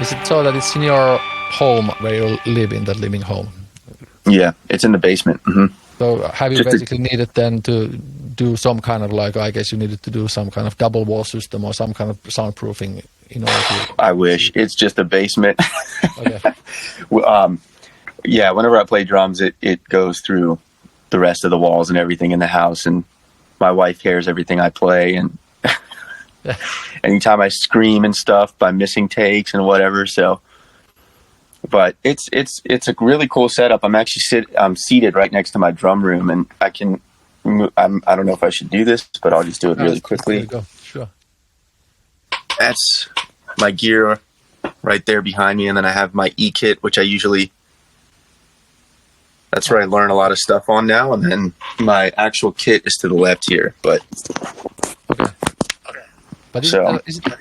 Is it so that it's in your home where you live in the living home? Yeah, it's in the basement. Mm-hmm. So have you basically needed then to do some kind of like, I guess you needed to do some kind of double wall system or some kind of soundproofing in order to... I wish. It's just a basement. Okay. Yeah, whenever I play drums, it goes through the rest of the walls and everything in the house, and my wife hears everything I play, and anytime I scream and stuff by missing takes and whatever. So, but it's a really cool setup. I'm actually seated right next to my drum room, and I don't know if I should do this, but I'll just do it really quickly. There you go. Sure. That's my gear right there behind me, and then I have my E-kit, which that's where I learn a lot of stuff on now, and then my actual kit is to the left here. But But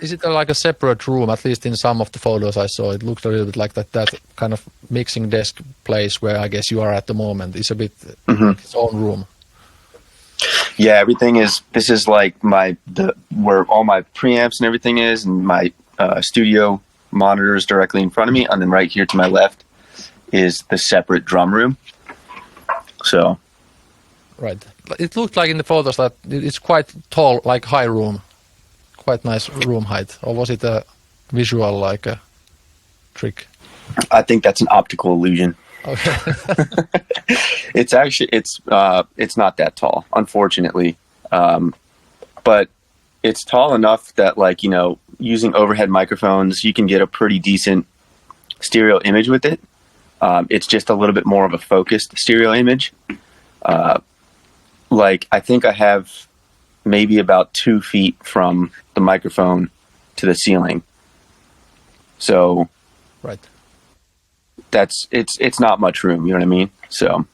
is it like a separate room? At least in some of the photos I saw, it looked a little bit like that kind of mixing desk place where I guess you are at the moment. It's a bit like its own room. Yeah, this is like where all my preamps and everything is, and my studio monitors directly in front of me, and then right here to my left is the separate drum room. So, right. It looked like in the photos that it's quite tall, like high room, quite nice room height. Or was it a visual like a trick? I think that's an optical illusion. Okay. It's not that tall, unfortunately, but it's tall enough that, like, you know, using overhead microphones, you can get a pretty decent stereo image with it. It's just a little bit more of a focused stereo image. Like, I think I have maybe about 2 feet from the microphone to the ceiling. So, right. It's not much room, you know what I mean? So,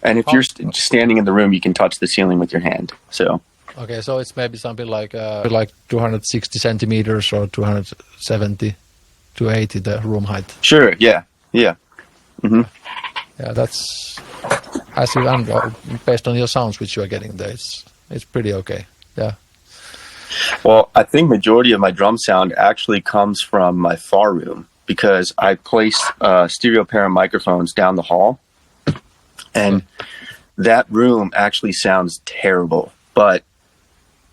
and if you're standing in the room, you can touch the ceiling with your hand. So, okay, so it's maybe something like 260 centimeters or 270 to 80 the room height. Sure, yeah. Mm-hmm. Yeah, that's based on your sounds which you are getting there. It's pretty okay. Yeah. Well, I think majority of my drum sound actually comes from my far room, because I placed a stereo pair of microphones down the hall, and that room actually sounds terrible. But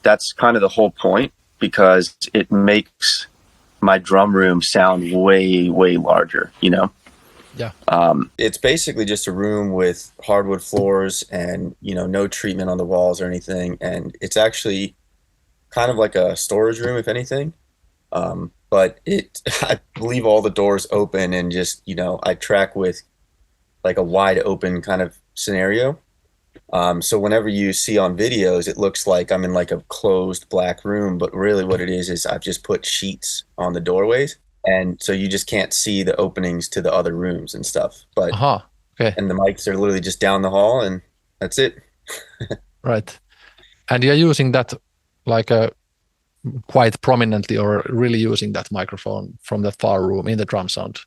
that's kind of the whole point, because it makes my drum room sound way, way larger, you know? Yeah. It's basically just a room with hardwood floors and, you know, no treatment on the walls or anything. And it's actually kind of like a storage room, if anything. But I leave all the doors open and just, you know, I track with like a wide open kind of scenario. So whenever you see on videos, it looks like I'm in like a closed black room, but really what it is I've just put sheets on the doorways. And so you just can't see the openings to the other rooms and stuff. But okay. And the mics are literally just down the hall, and that's it. Right. And you're using that like quite prominently, or really using that microphone from that far room in the drum sound?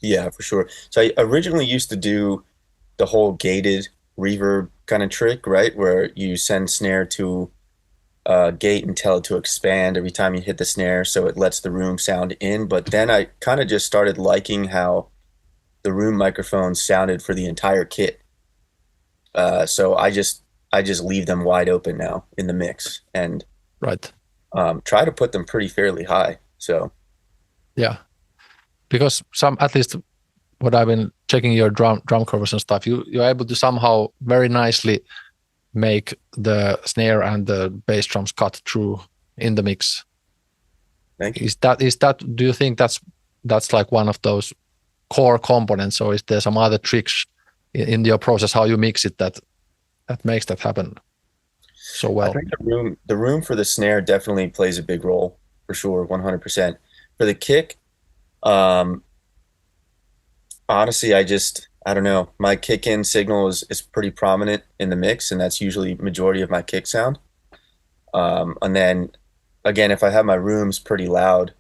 Yeah, for sure. So I originally used to do the whole gated reverb kind of trick, right? Where you send snare to gate and tell it to expand every time you hit the snare, so it lets the room sound in. But then I kind of just started liking how the room microphones sounded for the entire kit. So I just leave them wide open now in the mix, and right. Try to put them pretty fairly high. So yeah, because at least what I've been checking your drum covers and stuff, you're able to somehow very nicely make the snare and the bass drums cut through in the mix. Thank you. Is that do you think that's like one of those core components, or is there some other tricks in your process how you mix it that makes that happen so well? I think the room for the snare definitely plays a big role, for sure, 100%. For the kick, honestly, I don't know. My kick-in signal is pretty prominent in the mix, and that's usually majority of my kick sound. And then, again, if I have my rooms pretty loud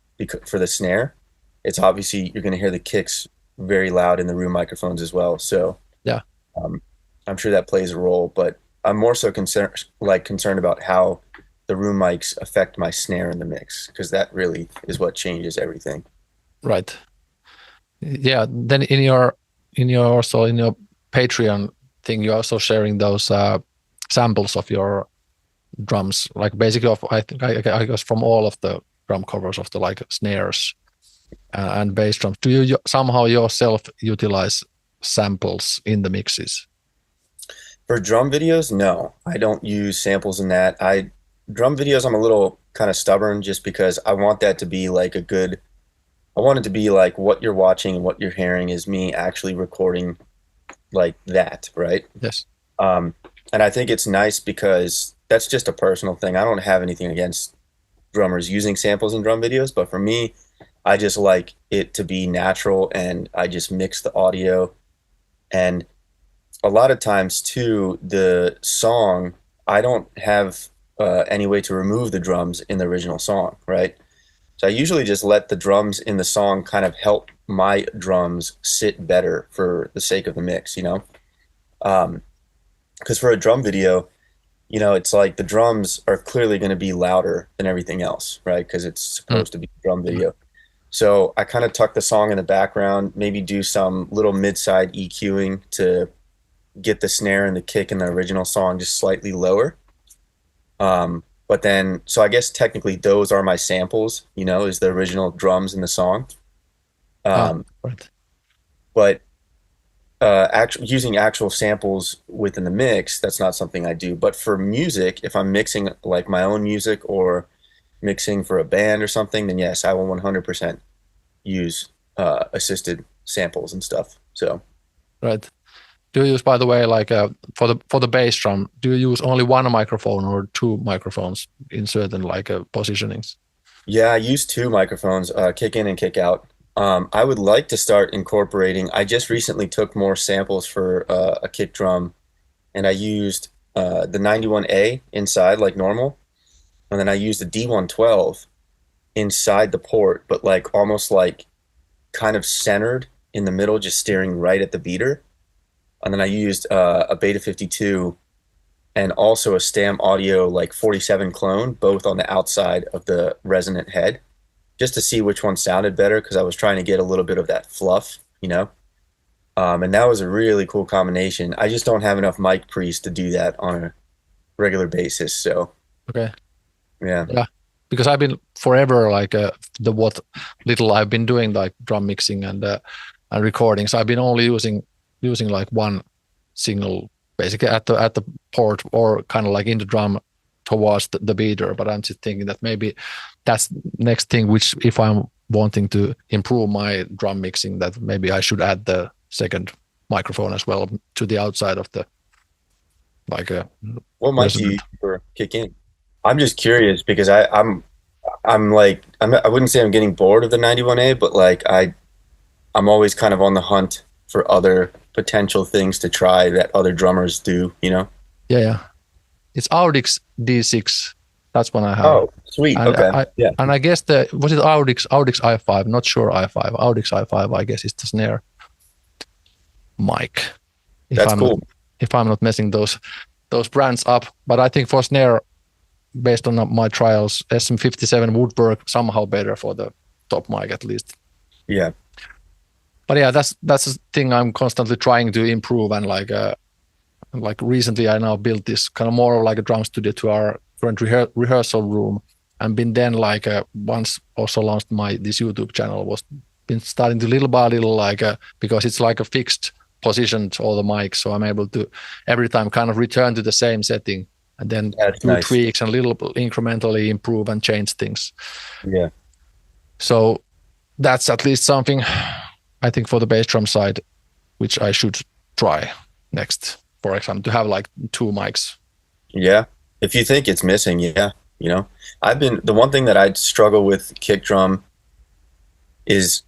for the snare, it's obviously you're going to hear the kicks very loud in the room microphones as well. So yeah, I'm sure that plays a role, but I'm more so concerned about how the room mics affect my snare in the mix, because that really is what changes everything. Right. Yeah. Then in your Patreon thing, you're also sharing those samples of your drums, like basically of I guess from all of the drum covers of the like snares and bass drums. Do you somehow yourself utilize samples in the mixes? For drum videos, no, I don't use samples in that. Drum videos, I'm a little kind of stubborn just because I want that to be like I want it to be like what you're watching and what you're hearing is me actually recording like that, right? Yes. And I think it's nice because that's just a personal thing. I don't have anything against drummers using samples in drum videos, but for me, I just like it to be natural and I just mix the audio. And a lot of times too, the song, I don't have any way to remove the drums in the original song, right? So I usually just let the drums in the song kind of help my drums sit better for the sake of the mix, you know? Because for a drum video, you know, it's like the drums are clearly going to be louder than everything else, right? Because it's supposed to be a drum video. So I kind of tuck the song in the background, maybe do some little mid-side EQing to get the snare and the kick in the original song just slightly lower. But then, so I guess technically those are my samples, you know, is the original drums in the song. Right. But using actual samples within the mix, that's not something I do. But for music, if I'm mixing like my own music or mixing for a band or something, then yes, I will 100% use assisted samples and stuff. So, right. Do you use, by the way, like for the bass drum, do you use only one microphone or two microphones in certain like positionings? Yeah, I use two microphones, kick in and kick out. I would like to start incorporating. I just recently took more samples for a kick drum, and I used the 91A inside like normal, and then I used the D112 inside the port, but like almost like kind of centered in the middle, just staring right at the beater. And then I used a Beta 52 and also a Stam Audio like 47 clone, both on the outside of the resonant head, just to see which one sounded better because I was trying to get a little bit of that fluff, you know? And that was a really cool combination. I just don't have enough mic pre's to do that on a regular basis, so. Okay. Yeah. Yeah. Because I've been forever like what little I've been doing like drum mixing and recording. So I've been only using like one signal basically at the port or kind of like in the drum towards the beater. But I'm just thinking that maybe that's next thing, which if I'm wanting to improve my drum mixing, that maybe I should add the second microphone as well to the outside of the like what mic do you use for kick in? I'm just curious because I'm like I wouldn't say I'm getting bored of the 91A, but like I'm always kind of on the hunt for other potential things to try that other drummers do, you know? Yeah. It's Audix D6. That's one I have. Oh, sweet. And okay. Yeah. And I guess was it Audix i5? Not sure i5. Audix i5, I guess, is the snare mic. That's cool. If I'm not messing those brands up. But I think for snare, based on my trials, SM57 would work somehow better for the top mic at least. Yeah. But yeah, that's the thing I'm constantly trying to improve. And like recently I now built this kind of more of like a drum studio to our current rehearsal room, and been then like once also launched this YouTube channel, was been starting to little by little like because it's like a fixed position to all the mics, so I'm able to every time kind of return to the same setting and then do tweaks and little incrementally improve and change things. Yeah. So that's at least something I think for the bass drum side, which I should try next, for example, to have like two mics. Yeah. If you think it's missing, yeah. You know, the one thing that I struggle with kick drum is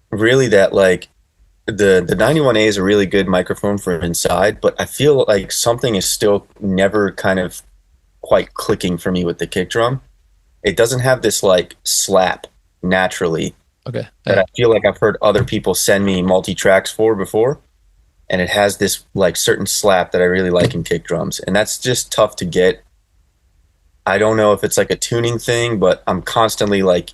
really that like the 91A is a really good microphone for inside, but I feel like something is still never kind of quite clicking for me with the kick drum. It doesn't have this like slap naturally. Okay. That I feel like I've heard other people send me multi-tracks for before, and it has this like certain slap that I really like in kick drums, and that's just tough to get. I don't know if it's like a tuning thing, but I'm constantly like,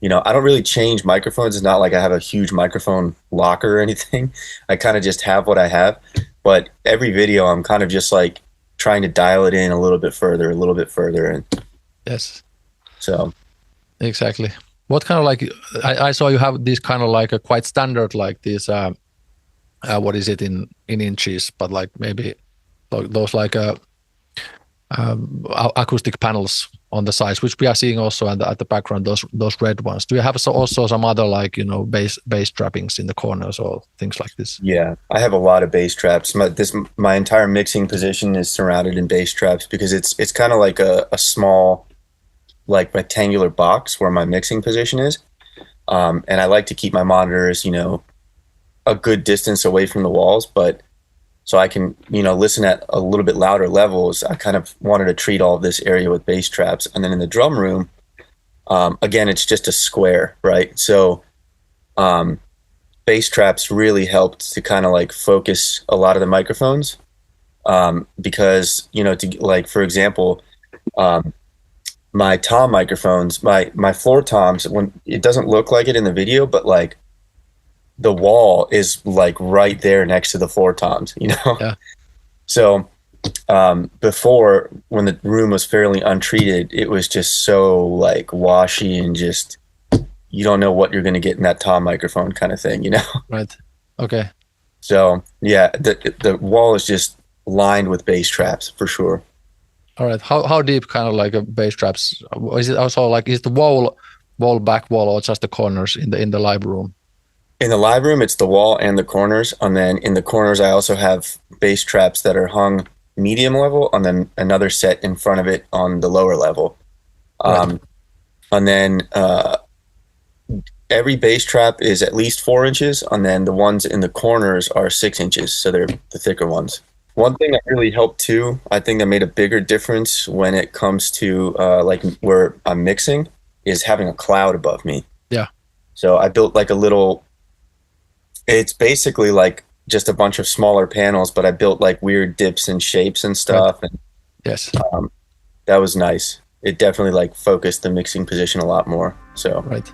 I don't really change microphones. It's not like I have a huge microphone locker or anything. I kind of just have what I have. But every video, I'm kind of just like trying to dial it in a little bit further, and Yes. so Exactly. What kind of like I saw you have this kind of like a quite standard like this what is it in inches, but like maybe those like acoustic panels on the sides, which we are seeing also at the background, those red ones. Do you have also some other like bass trappings in the corners or things like this? yeah, I have a lot of bass traps. My entire mixing position is surrounded in bass traps because it's kind of like a small, like rectangular box where my mixing position is, and I like to keep my monitors, a good distance away from the walls, but so I can, listen at a little bit louder levels. I kind of wanted to treat all of this area with bass traps. And then in the drum room, again, it's just a square, right? So bass traps really helped to kind of like focus a lot of the microphones, because, for example, my tom microphones, my floor toms, when it doesn't look like it in the video, but like the wall is like right there next to the floor toms, Yeah. So before, when the room was fairly untreated, it was just so like washy and just, you don't know what you're going to get in that tom microphone kind of thing, Right. Okay. So yeah, the wall is just lined with bass traps for sure. All right. How deep kind of like a bass traps? Is it also like, is the back wall or just the corners in the live room? In the live room, it's the wall and the corners. And then in the corners, I also have bass traps that are hung medium level, and then another set in front of it on the lower level. Right. And then every bass trap is at least 4 inches, and then the ones in the corners are 6 inches. So they're the thicker ones. One thing that really helped too, I think that made a bigger difference when it comes to like where I'm mixing, is having a cloud above me. Yeah. So I built like it's basically like just a bunch of smaller panels, but I built like weird dips and shapes and stuff. Right. And Yes. that was nice. It definitely like focused the mixing position a lot more. So right.